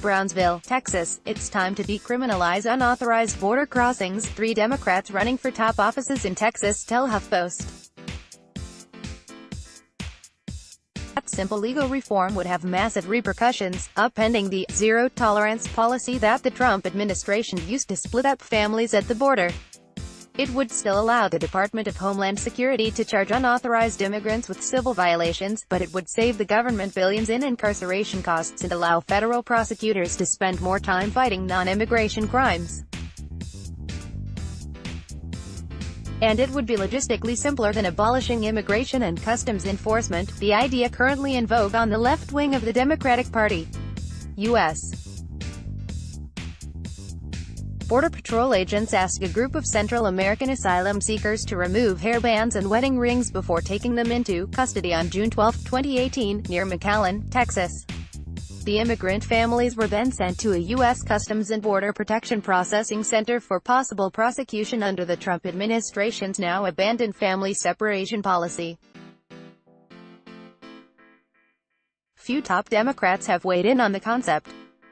Brownsville, Texas, it's time to decriminalize unauthorized border crossings, 3 Democrats running for top offices in Texas tell HuffPost. That simple legal reform would have massive repercussions, upending the zero-tolerance policy that the Trump administration used to split up families at the border. It would still allow the Department of Homeland Security to charge unauthorized immigrants with civil violations, but it would save the government billions in incarceration costs and allow federal prosecutors to spend more time fighting non-immigration crimes. And it would be logistically simpler than abolishing immigration and customs enforcement, the idea currently in vogue on the left wing of the Democratic Party. U.S. Border Patrol agents asked a group of Central American asylum seekers to remove hairbands and wedding rings before taking them into custody on June 12, 2018, near McAllen, Texas. The immigrant families were then sent to a U.S. Customs and Border Protection Processing Center for possible prosecution under the Trump administration's now abandoned family separation policy. Few top Democrats have weighed in on the concept.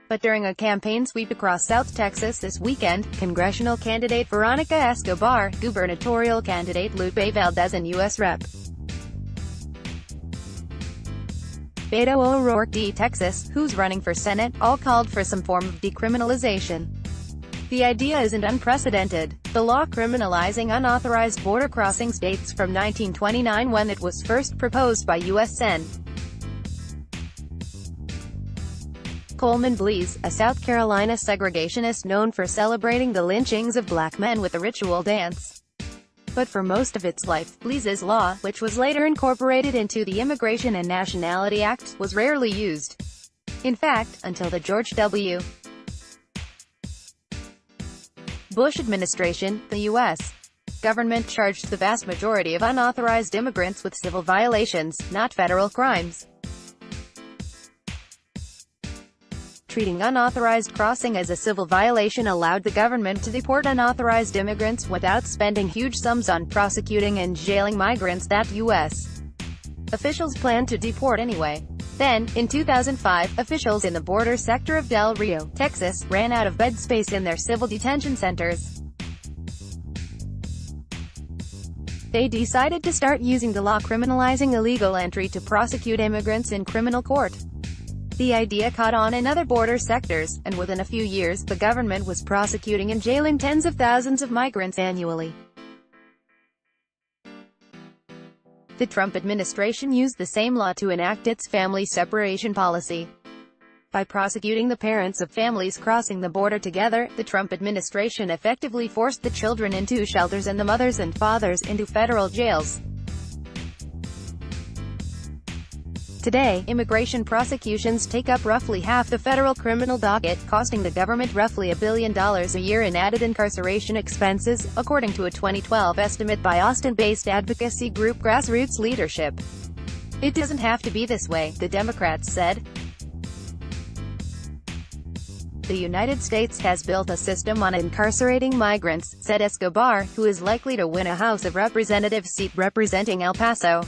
But during a campaign sweep across South Texas this weekend, congressional candidate Veronica Escobar, gubernatorial candidate Lupe Valdez and U.S. Rep. Beto O'Rourke, Texas, who's running for Senate, all called for some form of decriminalization. The idea isn't unprecedented. The law criminalizing unauthorized border crossings dates from 1929 when it was first proposed by U.S. Sen. Coleman Blease, a South Carolina segregationist known for celebrating the lynchings of black men with a ritual dance. But for most of its life, Blease's law, which was later incorporated into the Immigration and Nationality Act, was rarely used. In fact, until the George W. Bush administration, the U.S. government charged the vast majority of unauthorized immigrants with civil violations, not federal crimes. Treating unauthorized crossing as a civil violation allowed the government to deport unauthorized immigrants without spending huge sums on prosecuting and jailing migrants that U.S. officials planned to deport anyway. Then, in 2005, officials in the border sector of Del Rio, Texas, ran out of bed space in their civil detention centers. They decided to start using the law criminalizing illegal entry to prosecute immigrants in criminal court. The idea caught on in other border sectors, and within a few years, the government was prosecuting and jailing tens of thousands of migrants annually. The Trump administration used the same law to enact its family separation policy. By prosecuting the parents of families crossing the border together, the Trump administration effectively forced the children into shelters and the mothers and fathers into federal jails. Today, immigration prosecutions take up roughly half the federal criminal docket, costing the government roughly $1 billion a year in added incarceration expenses, according to a 2012 estimate by Austin-based advocacy group Grassroots Leadership. It doesn't have to be this way, the Democrats said. The United States has built a system on incarcerating migrants, said Escobar, who is likely to win a House of Representatives seat representing El Paso.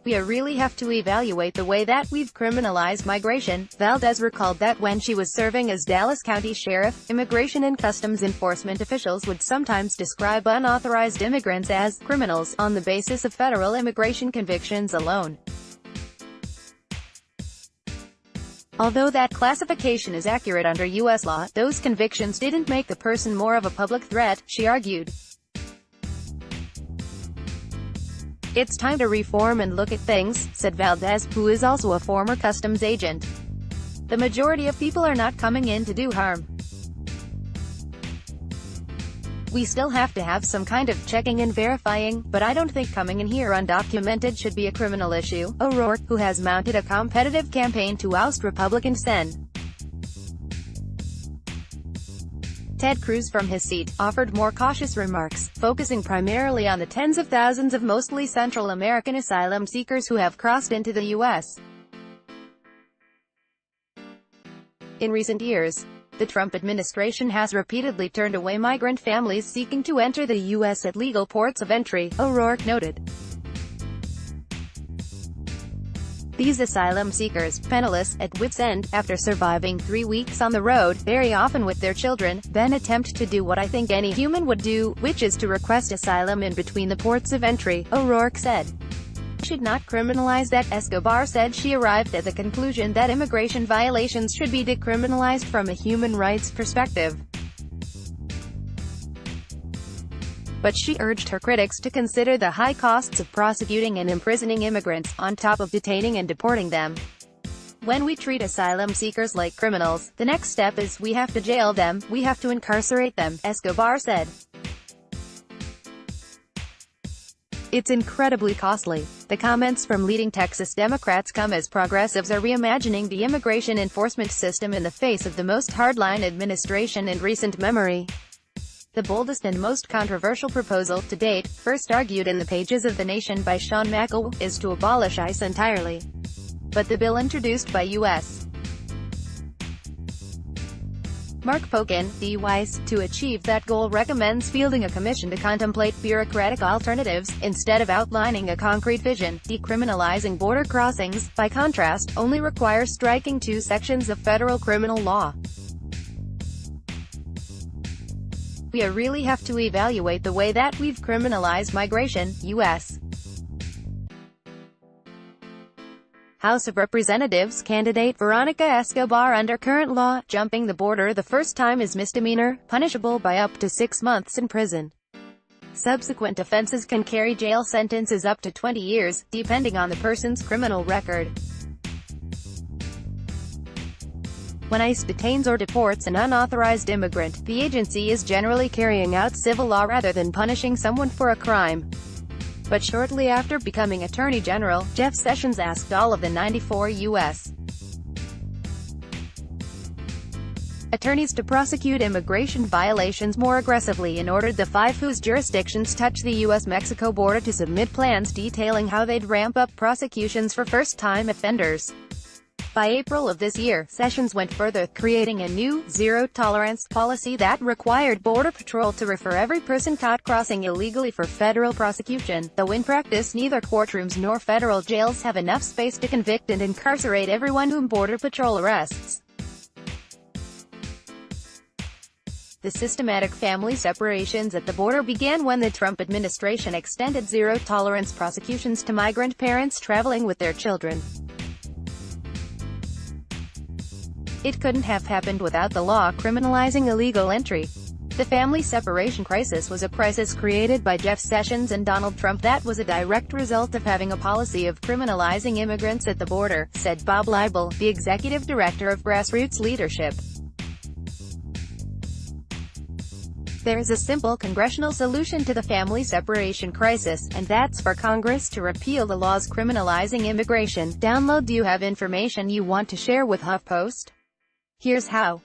We really have to evaluate the way that we've criminalized migration. Valdez recalled that when she was serving as Dallas County Sheriff, immigration and customs enforcement officials would sometimes describe unauthorized immigrants as criminals on the basis of federal immigration convictions alone. Although that classification is accurate under U.S. law, those convictions didn't make the person more of a public threat, she argued. It's time to reform and look at things, said Valdez, who is also a former customs agent. The majority of people are not coming in to do harm. We still have to have some kind of checking and verifying, but I don't think coming in here undocumented should be a criminal issue. O'Rourke, who has mounted a competitive campaign to oust Republican Sen. Ted Cruz from his seat, offered more cautious remarks, focusing primarily on the tens of thousands of mostly Central American asylum seekers who have crossed into the U.S. In recent years, the Trump administration has repeatedly turned away migrant families seeking to enter the U.S. at legal ports of entry, O'Rourke noted. These asylum seekers, penniless, at wit's end, after surviving 3 weeks on the road, very often with their children, then attempt to do what I think any human would do, which is to request asylum in between the ports of entry, O'Rourke said. Should not criminalize that. Escobar said she arrived at the conclusion that immigration violations should be decriminalized from a human rights perspective. But she urged her critics to consider the high costs of prosecuting and imprisoning immigrants, on top of detaining and deporting them. When we treat asylum seekers like criminals, the next step is we have to jail them, we have to incarcerate them, Escobar said. It's incredibly costly. The comments from leading Texas Democrats come as progressives are reimagining the immigration enforcement system in the face of the most hardline administration in recent memory. The boldest and most controversial proposal to date, first argued in the pages of The Nation by Sean McElwee, is to abolish ICE entirely. But the bill introduced by U.S. Mark Pocan, D-Wise, to achieve that goal recommends fielding a commission to contemplate bureaucratic alternatives, instead of outlining a concrete vision. Decriminalizing border crossings, by contrast, only requires striking 2 sections of federal criminal law. We really have to evaluate the way that we've criminalized migration, U.S. House of Representatives candidate Veronica Escobar. Under current law, jumping the border the first time is misdemeanor, punishable by up to 6 months in prison. Subsequent offenses can carry jail sentences up to 20 years, depending on the person's criminal record. When ICE detains or deports an unauthorized immigrant, the agency is generally carrying out civil law rather than punishing someone for a crime. But shortly after becoming Attorney General, Jeff Sessions asked all of the 94 U.S. attorneys to prosecute immigration violations more aggressively and ordered the 5 whose jurisdictions touch the U.S.-Mexico border to submit plans detailing how they'd ramp up prosecutions for first-time offenders. By April of this year, Sessions went further, creating a new, zero-tolerance policy that required Border Patrol to refer every person caught crossing illegally for federal prosecution, though in practice neither courtrooms nor federal jails have enough space to convict and incarcerate everyone whom Border Patrol arrests. The systematic family separations at the border began when the Trump administration extended zero-tolerance prosecutions to migrant parents traveling with their children. It couldn't have happened without the law criminalizing illegal entry. The family separation crisis was a crisis created by Jeff Sessions and Donald Trump that was a direct result of having a policy of criminalizing immigrants at the border, said Bob Leibel, the executive director of Grassroots Leadership. There's a simple congressional solution to the family separation crisis, and that's for Congress to repeal the laws criminalizing immigration. Download. Do you have information you want to share with HuffPost? Here's how.